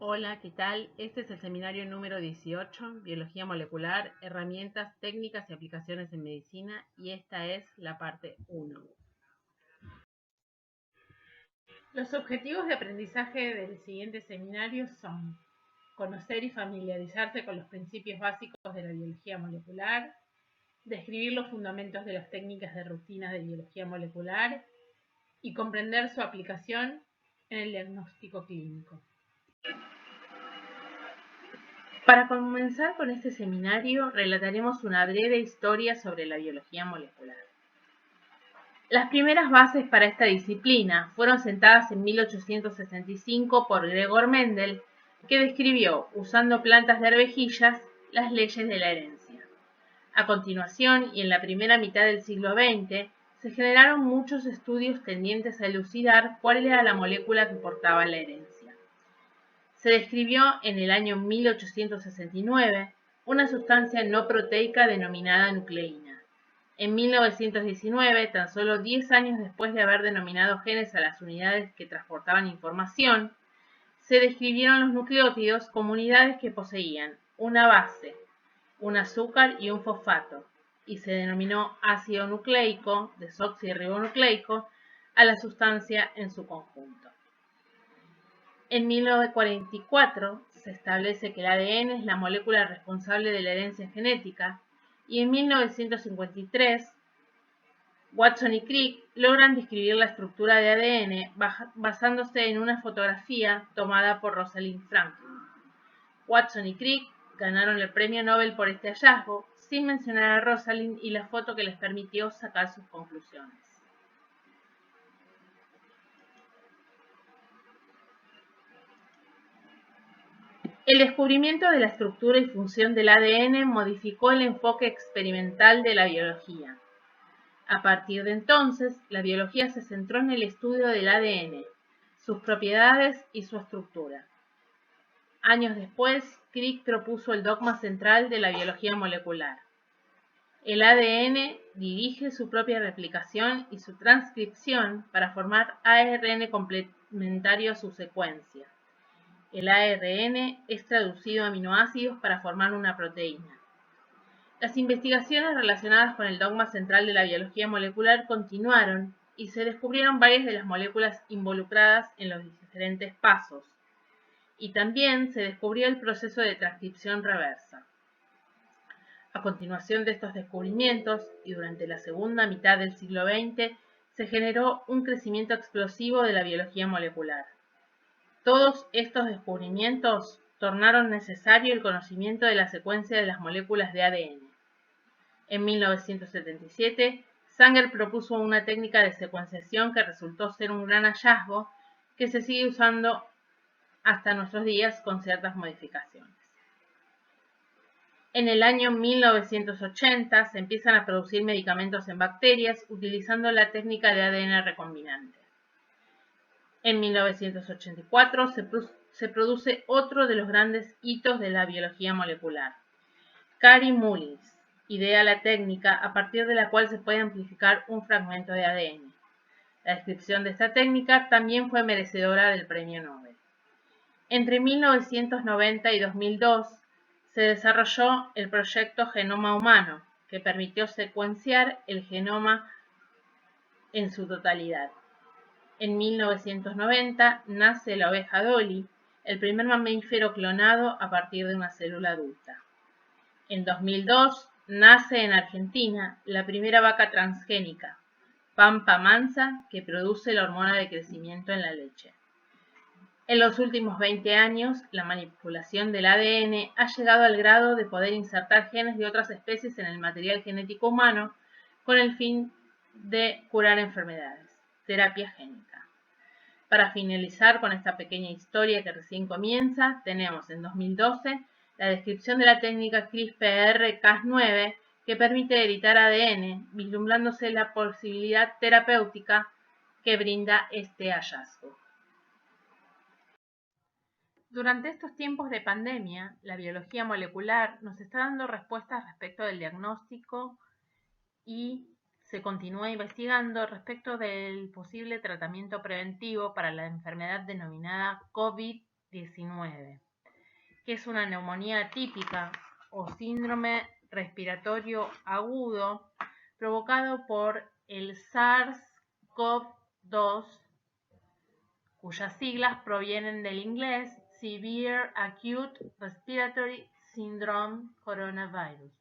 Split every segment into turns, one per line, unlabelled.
Hola, ¿qué tal? Este es el seminario número 18, Biología Molecular, Herramientas, Técnicas y Aplicaciones en Medicina, y esta es la parte 1. Los objetivos de aprendizaje del siguiente seminario son conocer y familiarizarse con los principios básicos de la biología molecular, describir los fundamentos de las técnicas de rutina de biología molecular y comprender su aplicación en el diagnóstico clínico. Para comenzar con este seminario, relataremos una breve historia sobre la biología molecular. Las primeras bases para esta disciplina fueron sentadas en 1865 por Gregor Mendel, que describió, usando plantas de arvejillas, las leyes de la herencia. A continuación, y en la primera mitad del siglo XX, se generaron muchos estudios tendientes a elucidar cuál era la molécula que portaba la herencia. Se describió en el año 1869 una sustancia no proteica denominada nucleína. En 1919, tan solo 10 años después de haber denominado genes a las unidades que transportaban información, se describieron los nucleótidos como unidades que poseían una base, un azúcar y un fosfato, y se denominó ácido nucleico, desoxirribonucleico, a la sustancia en su conjunto. En 1944 se establece que el ADN es la molécula responsable de la herencia genética y en 1953 Watson y Crick logran describir la estructura de ADN basándose en una fotografía tomada por Rosalind Franklin. Watson y Crick ganaron el premio Nobel por este hallazgo, sin mencionar a Rosalind y la foto que les permitió sacar sus conclusiones. El descubrimiento de la estructura y función del ADN modificó el enfoque experimental de la biología. A partir de entonces, la biología se centró en el estudio del ADN, sus propiedades y su estructura. Años después, Crick propuso el dogma central de la biología molecular. El ADN dirige su propia replicación y su transcripción para formar ARN complementario a su secuencia. El ARN es traducido a aminoácidos para formar una proteína. Las investigaciones relacionadas con el dogma central de la biología molecular continuaron y se descubrieron varias de las moléculas involucradas en los diferentes pasos. Y también se descubrió el proceso de transcripción reversa. A continuación de estos descubrimientos, y durante la segunda mitad del siglo XX, se generó un crecimiento explosivo de la biología molecular. Todos estos descubrimientos tornaron necesario el conocimiento de la secuencia de las moléculas de ADN. En 1977, Sanger propuso una técnica de secuenciación que resultó ser un gran hallazgo que se sigue usando hasta nuestros días con ciertas modificaciones. En el año 1980 se empiezan a producir medicamentos en bacterias utilizando la técnica de ADN recombinante. En 1984 se produce otro de los grandes hitos de la biología molecular. Kary Mullis idea la técnica a partir de la cual se puede amplificar un fragmento de ADN. La descripción de esta técnica también fue merecedora del premio Nobel. Entre 1990 y 2002 se desarrolló el proyecto Genoma Humano, que permitió secuenciar el genoma en su totalidad. En 1990 nace la oveja Dolly, el primer mamífero clonado a partir de una célula adulta. En 2002 nace en Argentina la primera vaca transgénica, Pampa Mansa, que produce la hormona de crecimiento en la leche. En los últimos 20 años, la manipulación del ADN ha llegado al grado de poder insertar genes de otras especies en el material genético humano con el fin de curar enfermedades. Terapia génica. Para finalizar con esta pequeña historia que recién comienza, tenemos en 2012 la descripción de la técnica CRISPR-Cas9 que permite editar ADN, vislumbrándose la posibilidad terapéutica que brinda este hallazgo. Durante estos tiempos de pandemia, la biología molecular nos está dando respuestas respecto del diagnóstico y se continúa investigando respecto del posible tratamiento preventivo para la enfermedad denominada COVID-19. COVID-19, que es una neumonía atípica o síndrome respiratorio agudo provocado por el SARS-CoV-2, cuyas siglas provienen del inglés Severe Acute Respiratory Syndrome Coronavirus.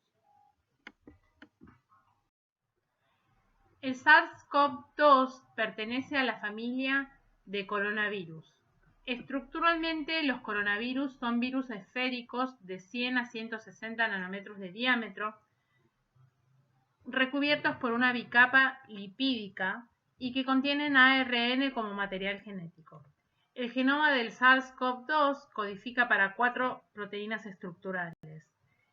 El SARS-CoV-2 pertenece a la familia de coronavirus. Estructuralmente, los coronavirus son virus esféricos de 100 a 160 nanómetros de diámetro, recubiertos por una bicapa lipídica y que contienen ARN como material genético. El genoma del SARS-CoV-2 codifica para 4 proteínas estructurales,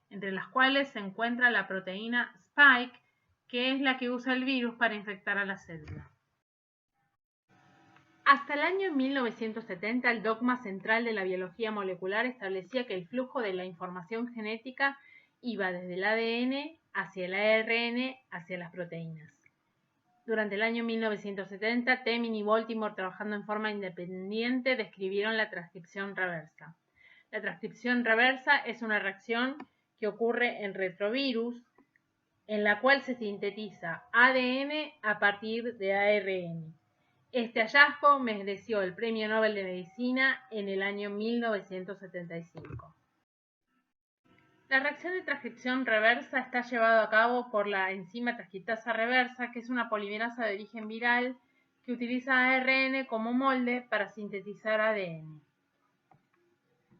entre las cuales se encuentra la proteína Spike, que es la que usa el virus para infectar a la célula. Hasta el año 1970, el dogma central de la biología molecular establecía que el flujo de la información genética iba desde el ADN hacia el ARN hacia las proteínas. Durante el año 1970, Temin y Baltimore, trabajando en forma independiente, describieron la transcripción reversa. La transcripción reversa es una reacción que ocurre en retrovirus, en la cual se sintetiza ADN a partir de ARN. Este hallazgo mereció el Premio Nobel de Medicina en el año 1975. La reacción de transcripción reversa está llevada a cabo por la enzima transcriptasa reversa, que es una polimerasa de origen viral que utiliza ARN como molde para sintetizar ADN.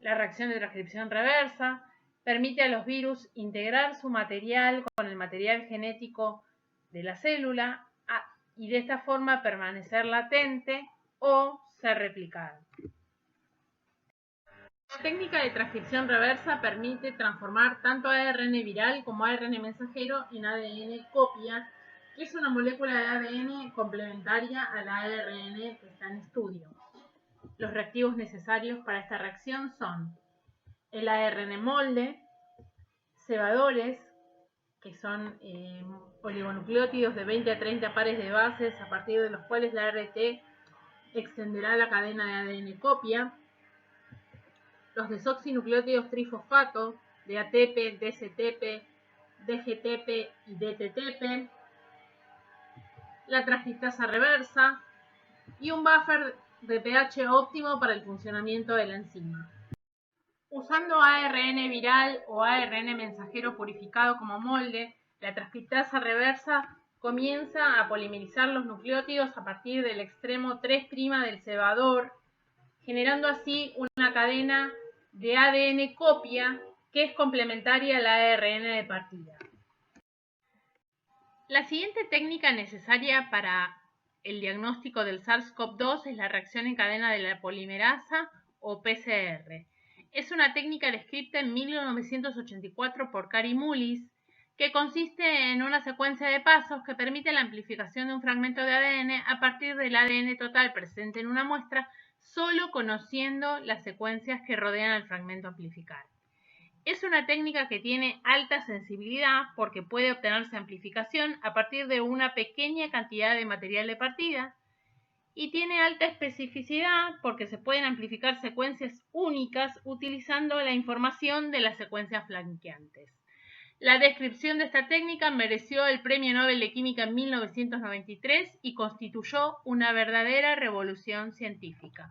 La reacción de transcripción reversa permite a los virus integrar su material con el material genético de la célula y de esta forma permanecer latente o ser replicado. La técnica de transcripción reversa permite transformar tanto ARN viral como ARN mensajero en ADN copia, que es una molécula de ADN complementaria a la ARN que está en estudio. Los reactivos necesarios para esta reacción son el ARN molde, cebadores, que son oligonucleótidos de 20 a 30 pares de bases a partir de los cuales la RT extenderá la cadena de ADN copia, los desoxinucleótidos trifosfato de ATP, DCTP, DGTP y DTTP, la transcriptasa reversa y un buffer de pH óptimo para el funcionamiento de la enzima. Usando ARN viral o ARN mensajero purificado como molde, la transcriptasa reversa comienza a polimerizar los nucleótidos a partir del extremo 3' del cebador, generando así una cadena de ADN copia que es complementaria al ARN de partida. La siguiente técnica necesaria para el diagnóstico del SARS-CoV-2 es la reacción en cadena de la polimerasa o PCR. Es una técnica descrita en 1984 por Kary Mullis, que consiste en una secuencia de pasos que permite la amplificación de un fragmento de ADN a partir del ADN total presente en una muestra, solo conociendo las secuencias que rodean al fragmento amplificar. Es una técnica que tiene alta sensibilidad porque puede obtenerse amplificación a partir de una pequeña cantidad de material de partida, y tiene alta especificidad porque se pueden amplificar secuencias únicas utilizando la información de las secuencias flanqueantes. La descripción de esta técnica mereció el Premio Nobel de Química en 1993 y constituyó una verdadera revolución científica.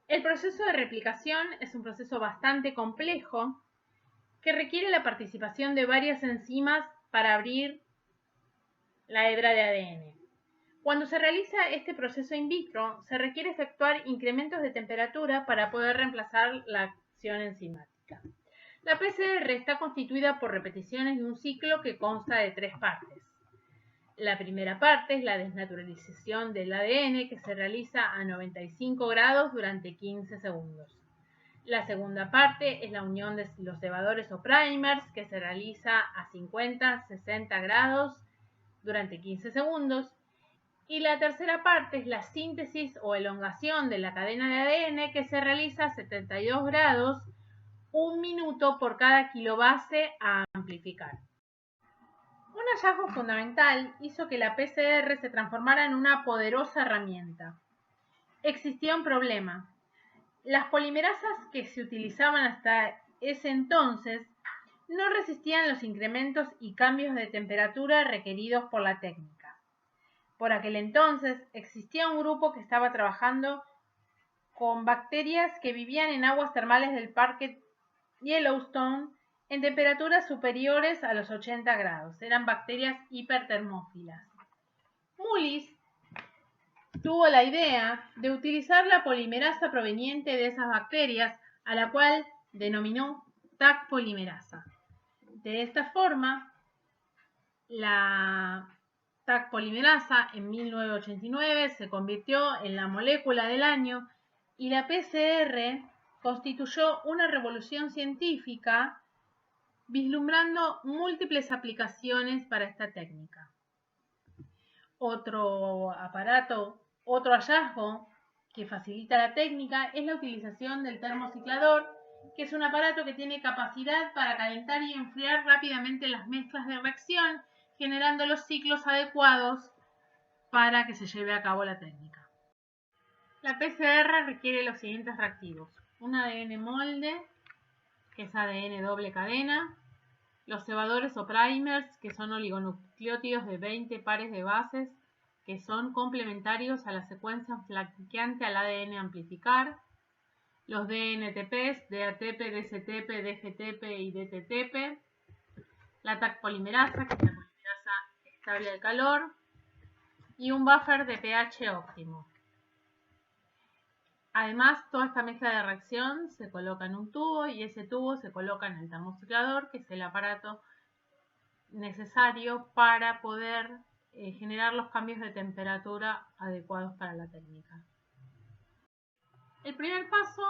El proceso de replicación es un proceso bastante complejo que requiere la participación de varias enzimas para abrir la hebra de ADN. Cuando se realiza este proceso in vitro, se requiere efectuar incrementos de temperatura para poder reemplazar la acción enzimática. La PCR está constituida por repeticiones de un ciclo que consta de 3 partes. La primera parte es la desnaturalización del ADN, que se realiza a 95 grados durante 15 segundos. La segunda parte es la unión de los cebadores o primers, que se realiza a 50-60 grados durante 15 segundos. Y la tercera parte es la síntesis o elongación de la cadena de ADN, que se realiza a 72 grados, 1 minuto por cada kilobase a amplificar. Un hallazgo fundamental hizo que la PCR se transformara en una poderosa herramienta. existía un problema. Las polimerasas que se utilizaban hasta ese entonces no resistían los incrementos y cambios de temperatura requeridos por la técnica. Por aquel entonces existía un grupo que estaba trabajando con bacterias que vivían en aguas termales del parque Yellowstone en temperaturas superiores a los 80 grados. Eran bacterias hipertermófilas. Mullis tuvo la idea de utilizar la polimerasa proveniente de esas bacterias, a la cual denominó Taq polimerasa. De esta forma, la Taq polimerasa en 1989 se convirtió en la molécula del año y la PCR constituyó una revolución científica vislumbrando múltiples aplicaciones para esta técnica. Otro hallazgo que facilita la técnica es la utilización del termociclador, que es un aparato que tiene capacidad para calentar y enfriar rápidamente las mezclas de reacción, generando los ciclos adecuados para que se lleve a cabo la técnica. La PCR requiere los siguientes reactivos: un ADN molde, que es ADN doble cadena, los cebadores o primers, que son oligonucleótidos de 20 pares de bases, que son complementarios a la secuencia flanqueante al ADN amplificar, los DNTPs, DATP, DCTP, DGTP y DTTP, la Taq polimerasa, que es la polimerasa estable al calor, y un buffer de pH óptimo. Además, toda esta mezcla de reacción se coloca en un tubo y ese tubo se coloca en el termociclador, que es el aparato necesario para poder generar los cambios de temperatura adecuados para la técnica. El primer paso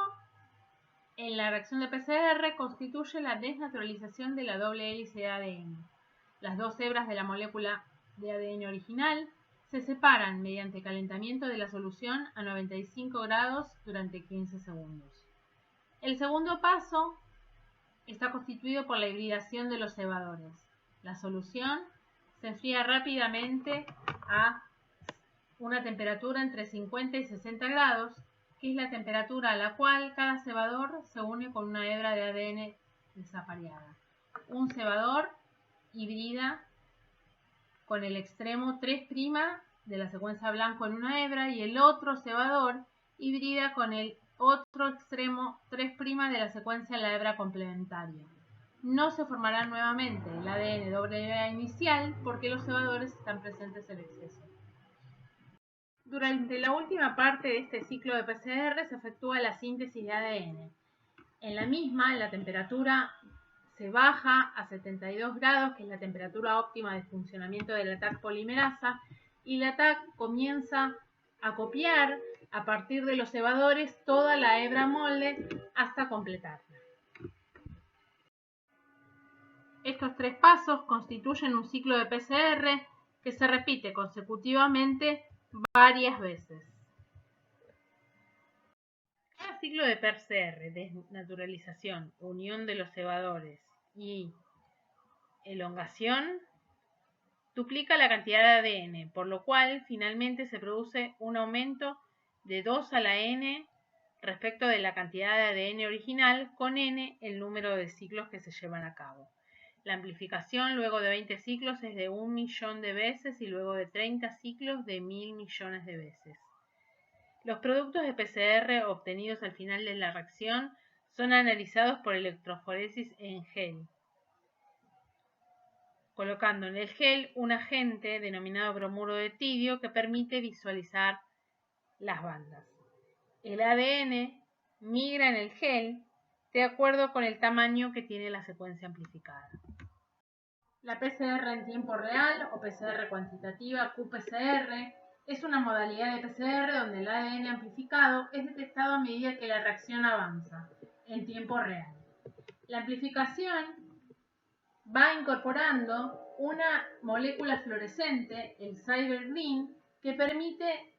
en la reacción de PCR constituye la desnaturalización de la doble hélice de ADN. Las dos hebras de la molécula de ADN original se separan mediante calentamiento de la solución a 95 grados durante 15 segundos. El segundo paso está constituido por la hibridación de los cebadores. La solución se enfría rápidamente a una temperatura entre 50 y 60 grados, que es la temperatura a la cual cada cebador se une con una hebra de ADN desapareada. Un cebador hibrida con el extremo 3' de la secuencia blanco en una hebra y el otro cebador hibrida con el otro extremo 3' de la secuencia en la hebra complementaria. No se formará nuevamente el ADN doble hebra inicial porque los cebadores están presentes en exceso. Durante la última parte de este ciclo de PCR se efectúa la síntesis de ADN. En la misma, la temperatura se baja a 72 grados, que es la temperatura óptima de funcionamiento de la Taq polimerasa, y la Taq comienza a copiar a partir de los cebadores toda la hebra molde hasta completarla. Estos tres pasos constituyen un ciclo de PCR que se repite consecutivamente varias veces. Cada ciclo de PCR, desnaturalización, unión de los cebadores y elongación, duplica la cantidad de ADN, por lo cual finalmente se produce un aumento de 2 a la n respecto de la cantidad de ADN original, con n el número de ciclos que se llevan a cabo. La amplificación luego de 20 ciclos es de 1 millón de veces y luego de 30 ciclos de 1000 millones de veces. Los productos de PCR obtenidos al final de la reacción son analizados por electroforesis en gel, colocando en el gel un agente denominado bromuro de tidio que permite visualizar las bandas. El ADN migra en el gel de acuerdo con el tamaño que tiene la secuencia amplificada. La PCR en tiempo real o PCR cuantitativa qPCR es una modalidad de PCR donde el ADN amplificado es detectado a medida que la reacción avanza en tiempo real. La amplificación va incorporando una molécula fluorescente, el cybergreen, que permite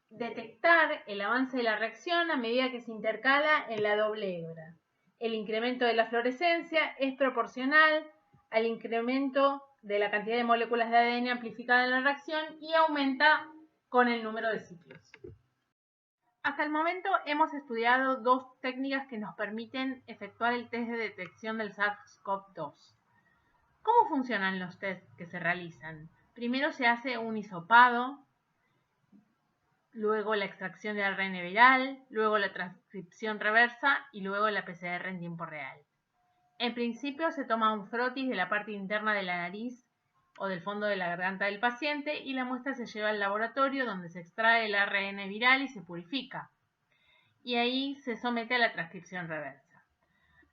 detectar el avance de la reacción a medida que se intercala en la doble hebra. El incremento de la fluorescencia es proporcional al incremento de la cantidad de moléculas de ADN amplificada en la reacción y aumenta con el número de ciclos. Hasta el momento hemos estudiado dos técnicas que nos permiten efectuar el test de detección del SARS-CoV-2. ¿Cómo funcionan los tests que se realizan? Primero se hace un hisopado, luego la extracción de ARN viral, luego la transcripción reversa y luego la PCR en tiempo real. En principio se toma un frotis de la parte interna de la nariz o del fondo de la garganta del paciente y la muestra se lleva al laboratorio donde se extrae el ARN viral y se purifica. Y ahí se somete a la transcripción reversa.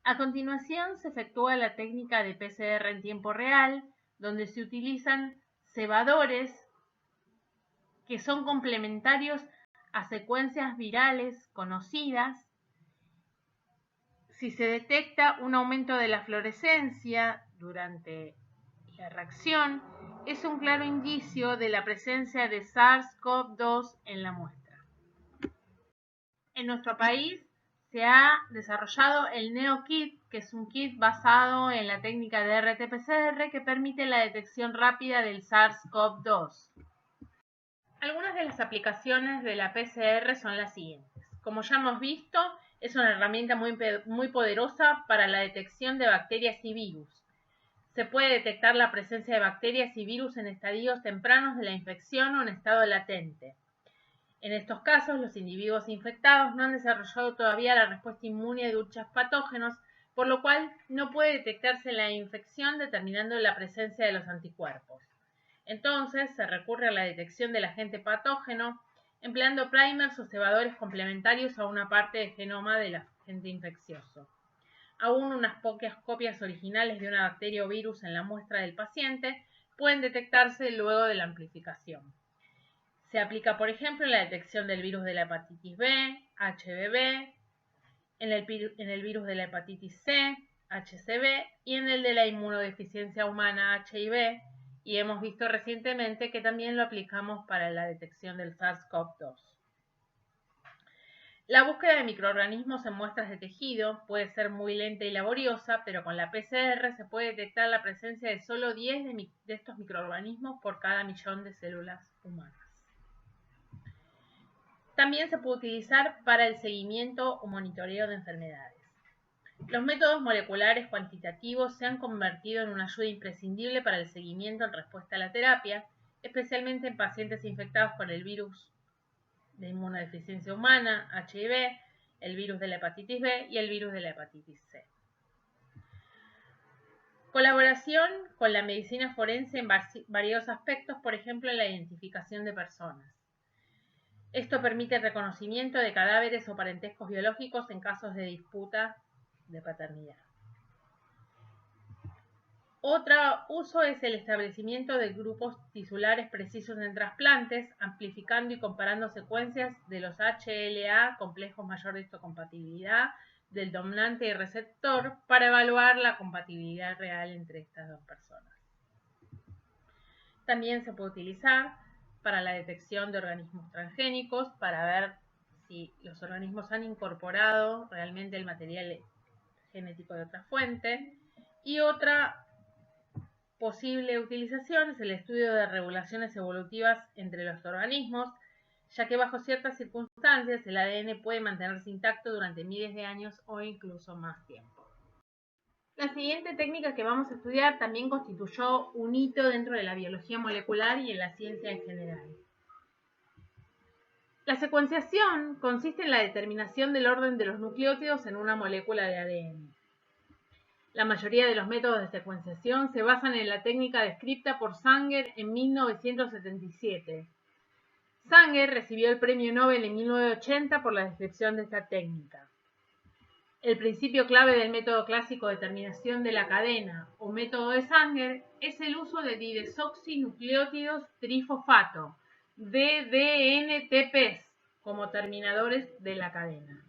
A continuación se efectúa la técnica de PCR en tiempo real, donde se utilizan cebadores que son complementarios a secuencias virales conocidas. Si se detecta un aumento de la fluorescencia durante la reacción, es un claro indicio de la presencia de SARS-CoV-2 en la muestra. En nuestro país se ha desarrollado el NeoKit, que es un kit basado en la técnica de RT-PCR que permite la detección rápida del SARS-CoV-2. Algunas de las aplicaciones de la PCR son las siguientes. Como ya hemos visto, es una herramienta muy poderosa para la detección de bacterias y virus. Se puede detectar la presencia de bacterias y virus en estadios tempranos de la infección o en estado latente. En estos casos, los individuos infectados no han desarrollado todavía la respuesta inmune de dichos patógenos, por lo cual no puede detectarse la infección determinando la presencia de los anticuerpos. Entonces, se recurre a la detección del agente patógeno empleando primers o cebadores complementarios a una parte del genoma del agente infeccioso. Aún unas pocas copias originales de una bacteria o virus en la muestra del paciente pueden detectarse luego de la amplificación. Se aplica, por ejemplo, en la detección del virus de la hepatitis B, HBV, en el virus de la hepatitis C, HCV, y en el de la inmunodeficiencia humana, HIV, y hemos visto recientemente que también lo aplicamos para la detección del SARS-CoV-2. La búsqueda de microorganismos en muestras de tejido puede ser muy lenta y laboriosa, pero con la PCR se puede detectar la presencia de solo 10 de estos microorganismos por cada millón de células humanas. También se puede utilizar para el seguimiento o monitoreo de enfermedades. Los métodos moleculares cuantitativos se han convertido en una ayuda imprescindible para el seguimiento en respuesta a la terapia, especialmente en pacientes infectados con el virus de inmunodeficiencia humana, HIV, el virus de la hepatitis B y el virus de la hepatitis C. Colaboración con la medicina forense en varios aspectos, por ejemplo, en la identificación de personas. Esto permite el reconocimiento de cadáveres o parentescos biológicos en casos de disputa de paternidad. Otro uso es el establecimiento de grupos tisulares precisos en trasplantes, amplificando y comparando secuencias de los HLA, complejos mayor de histocompatibilidad, del donante y receptor, para evaluar la compatibilidad real entre estas dos personas. También se puede utilizar para la detección de organismos transgénicos, para ver si los organismos han incorporado realmente el material genético de otra fuente. Y otra posible utilización es el estudio de regulaciones evolutivas entre los organismos, ya que bajo ciertas circunstancias el ADN puede mantenerse intacto durante miles de años o incluso más tiempo. La siguiente técnica que vamos a estudiar también constituyó un hito dentro de la biología molecular y en la ciencia en general. La secuenciación consiste en la determinación del orden de los nucleótidos en una molécula de ADN. La mayoría de los métodos de secuenciación se basan en la técnica descrita por Sanger en 1977. Sanger recibió el premio Nobel en 1980 por la descripción de esta técnica. El principio clave del método clásico de determinación de la cadena o método de Sanger es el uso de didesoxinucleótidos trifosfato, DDNTPs, como terminadores de la cadena.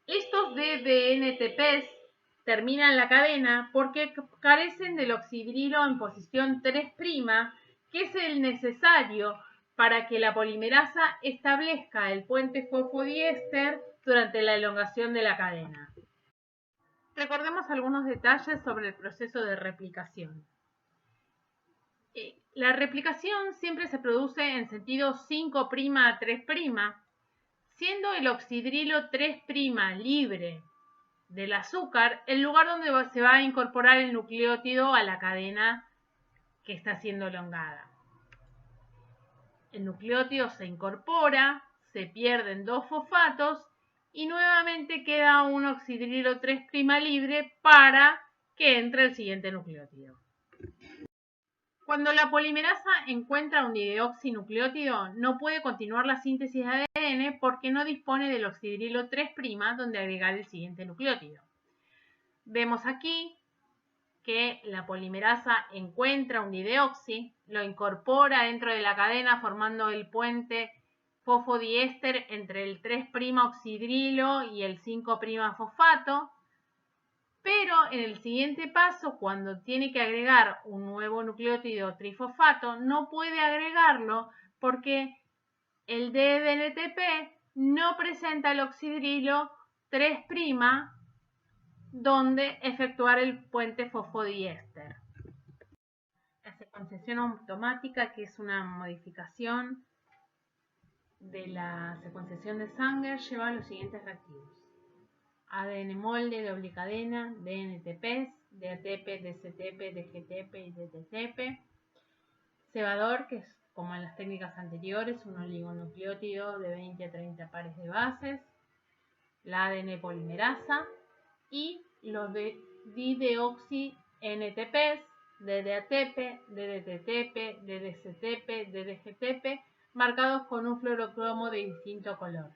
Estos DDNTPs terminan la cadena porque carecen del oxidrilo en posición 3', que es el necesario para que la polimerasa establezca el puente fosfodiéster durante la elongación de la cadena. Recordemos algunos detalles sobre el proceso de replicación. La replicación siempre se produce en sentido 5' a 3', siendo el oxidrilo 3' libre del azúcar el lugar donde se va a incorporar el nucleótido a la cadena que está siendo elongada. El nucleótido se incorpora, se pierden 2 fosfatos y nuevamente queda un oxidrilo 3' libre para que entre el siguiente nucleótido. Cuando la polimerasa encuentra un dideoxinucleótido, no puede continuar la síntesis de ADN porque no dispone del oxidrilo 3' donde agregar el siguiente nucleótido. Vemos aquí que la polimerasa encuentra un dideoxi, lo incorpora dentro de la cadena formando el puente fosfodiéster entre el 3' oxidrilo y el 5' fosfato, pero en el siguiente paso, cuando tiene que agregar un nuevo nucleótido trifosfato, no puede agregarlo porque el DNTP no presenta el oxidrilo 3' donde efectuar el puente fosfodiéster. La secuenciación automática, que es una modificación de la secuenciación de Sanger, lleva los siguientes reactivos: ADN molde, doble cadena, DNTPs, DATP, DCTP, DGTP y DTTP. Cebador, que es como en las técnicas anteriores, un oligonucleótido de 20 a 30 pares de bases. La ADN polimerasa y los dideoxi-NTPs, DDATP, DDTTP, DDCTP, DDGTP, marcados con un fluorocromo de distinto color.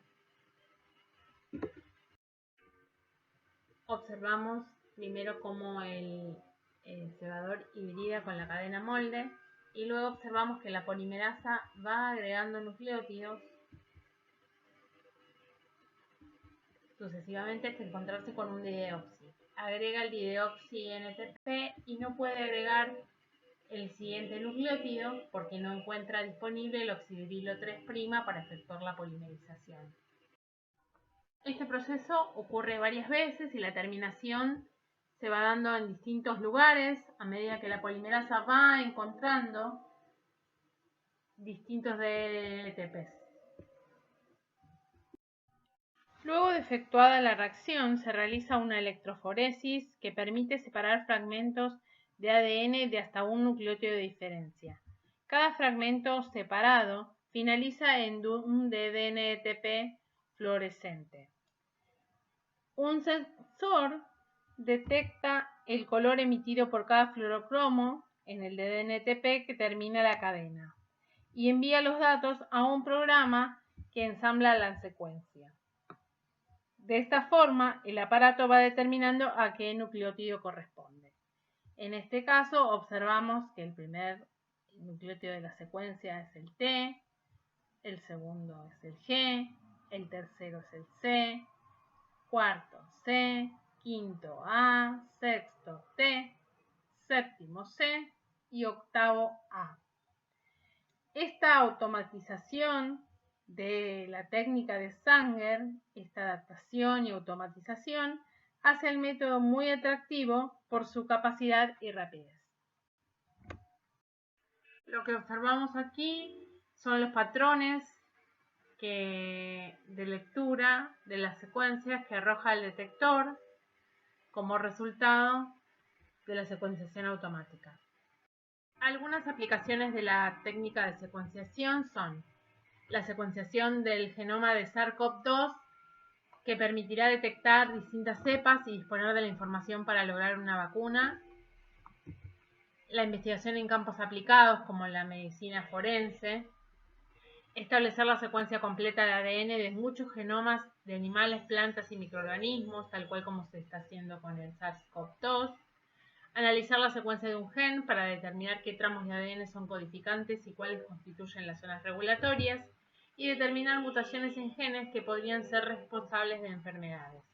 Observamos primero cómo el cebador hibrida con la cadena molde y luego observamos que la polimerasa va agregando nucleótidos sucesivamente hasta encontrarse con un dideoxi. Agrega el dideoxi NTP y no puede agregar el siguiente nucleótido porque no encuentra disponible el oxidrilo 3' para efectuar la polimerización. Este proceso ocurre varias veces y la terminación se va dando en distintos lugares a medida que la polimerasa va encontrando distintos DNTPs. Luego de efectuada la reacción, se realiza una electroforesis que permite separar fragmentos de ADN de hasta un nucleótido de diferencia. Cada fragmento separado finaliza en un DNTP fluorescente. Un sensor detecta el color emitido por cada fluorocromo en el DNTP que termina la cadena y envía los datos a un programa que ensambla la secuencia. De esta forma, el aparato va determinando a qué nucleótido corresponde. En este caso, observamos que el primer nucleótido de la secuencia es el T, el segundo es el G, el tercero es el C, cuarto C, quinto A, sexto T, séptimo C y octavo A. Esta automatización de la técnica de Sanger, esta adaptación y automatización, hace el método muy atractivo por su capacidad y rapidez. Lo que observamos aquí son los patrones de lectura de las secuencias que arroja el detector como resultado de la secuenciación automática. Algunas aplicaciones de la técnica de secuenciación son la secuenciación del genoma de SARS-CoV-2, que permitirá detectar distintas cepas y disponer de la información para lograr una vacuna. La investigación en campos aplicados como la medicina forense. Establecer la secuencia completa de ADN de muchos genomas de animales, plantas y microorganismos, tal cual como se está haciendo con el SARS-CoV-2. Analizar la secuencia de un gen para determinar qué tramos de ADN son codificantes y cuáles constituyen las zonas regulatorias, y determinar mutaciones en genes que podrían ser responsables de enfermedades.